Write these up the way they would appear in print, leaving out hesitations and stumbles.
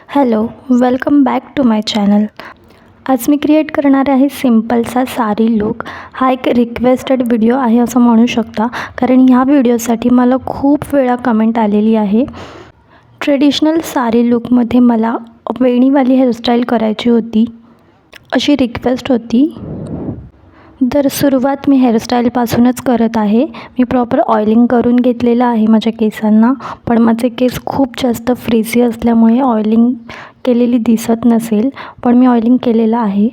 Hello, welcome back to my channel. आज मी create करणार आहे सिम्पलचा साडी लूक. हा एक रिक्वेस्टेड व्हिडिओ आहे असं म्हणू शकता, कारण ह्या व्हिडिओसाठी मला खूप वेळा कमेंट आलेली आहे. ट्रेडिशनल साडी लूकमध्ये मला वेणीवाली हेअरस्टाईल करायची होती, अशी रिक्वेस्ट होती. तर सुरुवात मी हेअरस्टाईलपासूनच करत आहे. मी प्रॉपर ऑइलिंग करून घेतलेलं आहे माझ्या केसांना, पण माझे केस खूप जास्त फ्रिझी असल्यामुळे ऑइलिंग केलेली दिसत नसेल, पण मी ऑइलिंग केलेलं आहे.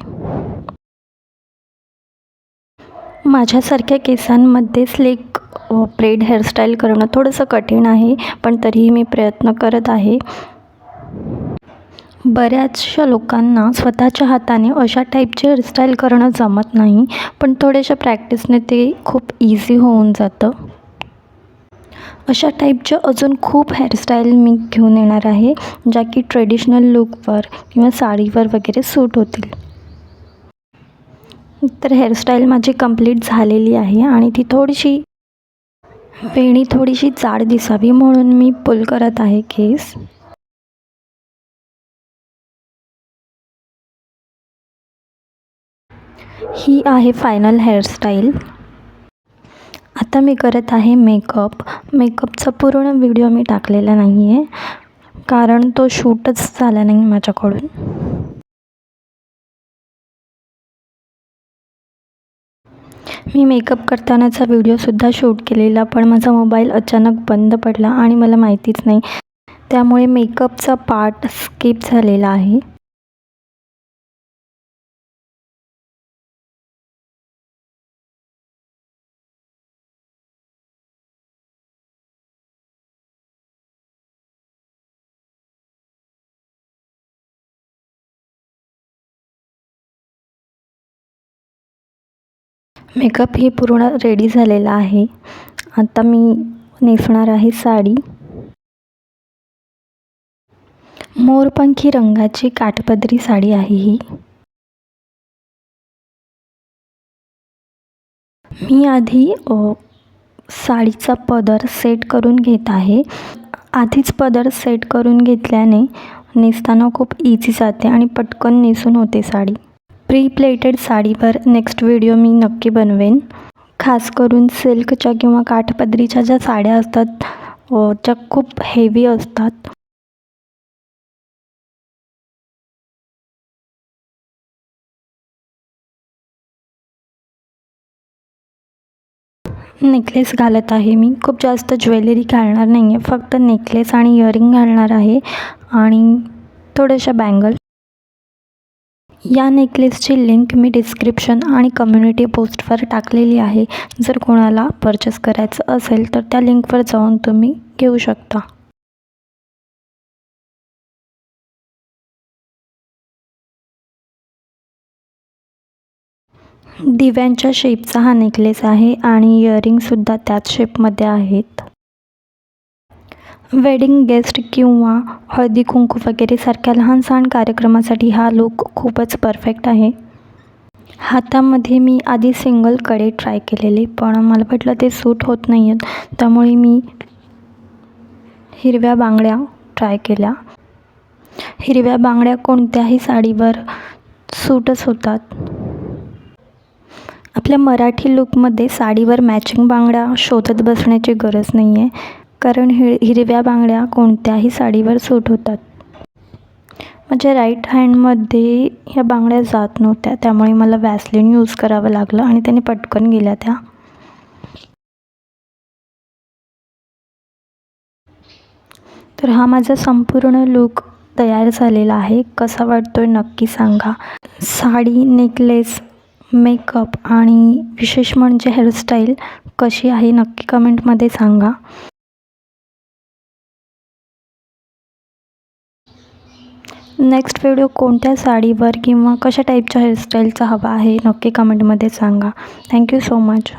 माझ्यासारख्या केसांमध्ये स्लिक ब्रेड हेअरस्टाईल करणं थोडंसं कठीण आहे, पण तरीही मी प्रयत्न करत आहे. बऱ्याचशा लोकांना स्वतःच्या हाताने अशा टाईपची हेअरस्टाईल करणं जमत नाही, पण थोड्याशा प्रॅक्टिसने ते खूप इझी होऊन जातं. अशा टाईपच्या अजून खूप हेअरस्टाईल मी घेऊन येणार आहे, ज्या की ट्रेडिशनल लूकवर किंवा साडीवर वगैरे सूट होतील. तर हेअरस्टाईल माझी कंप्लीट झालेली आहे आणि ती वेणी थोडीशी जाड दिसावी म्हणून मी पुल करत आहे केस. ही आहे फायनल हेअरस्टाईल. आता मी करत आहे मेकअप. मेकअपचा पूर्ण व्हिडिओ मी टाकलेला नाही आहे, कारण तो शूटच झाला नाही माझ्याकडून. मी मेकअप करतानाचा व्हिडिओसुद्धा शूट केलेला, पण माझा मोबाईल अचानक बंद पडला आणि मला माहितीच नाही, त्यामुळे मेकअपचा पार्ट स्किप झालेला आहे. मेकअप ही पूर्ण रेडी झालेला आहे. आता मी नेसणार आहे साडी. मोरपंखी रंगाची काठपदरी साडी आहे ही. मी आधी साडीचा पदर सेट करून घेत आहे. आधीच पदर सेट करून घेतल्याने नेसताना खूप इझी जाते आणि पटकन नेसून होते साडी. प्री प्लेटेड साडीवर नेक्स्ट व्हिडिओ मी नक्की बनवेन. खास करून सिल्कच्या किंवा काठपदरीच्या ज्या साड्या असतात, ज्या खूप हेवी असतात. नेकलेस घालत आहे मी. खूप जास्त ज्वेलरी घालणार नाही आहे, फक्त नेकलेस आणि इयरिंग घालणार आहे आणि थोड्याशा बँगल. या नेकलेसची लिंक मी डिस्क्रिप्शन आणि कम्युनिटी पोस्टवर टाकलेली आहे. जर कोणाला परचेस करायचं असेल तर त्या लिंकवर जाऊन तुम्ही घेऊ शकता. दिव्यांच्या शेपचा हा नेकलेस आहे आणि इयरिंगसुद्धा त्याच शेपमध्ये आहेत. वेडिंग गेस्ट किंवा हळदी कुंकू वगैरे सारख्या लहान सहान कार्यक्रमासाठी हा लूक खूपच परफेक्ट आहे. हातामध्ये मी आधी सिंगल कडे ट्राय केलेले, पण मला वाटलं ते सूट होत नाही आहेत, त्यामुळे मी हिरव्या बांगड्या ट्राय केल्या. हिरव्या बांगड्या कोणत्याही साडीवर सूटच होतात. आपल्या मराठी लूकमध्ये साडीवर मॅचिंग बांगड्या शोधत बसण्याची गरज नाही आहे, कारण हिरव्या बांगड्या कोणत्याही साडीवर सूट होतात. माझ्या राईट हँडमध्ये ह्या बांगड्या जात नव्हत्या, त्यामुळे मला वॅसलिन यूज करावं लागलं आणि त्याने पटकन गेल्या त्या. तर हा माझा संपूर्ण लूक तयार झालेला आहे. कसा वाटतोय नक्की सांगा. साडी, नेकलेस, मेकअप आणि विशेष म्हणजे हेअरस्टाईल कशी आहे नक्की कमेंटमध्ये सांगा. नेक्स्ट व्हिडिओ कोणत्या साडीवर किंवा कशा टाईपच्या हेअरस्टाईलचा हवा आहे नक्की कमेंटमध्ये सांगा. Thank you so much.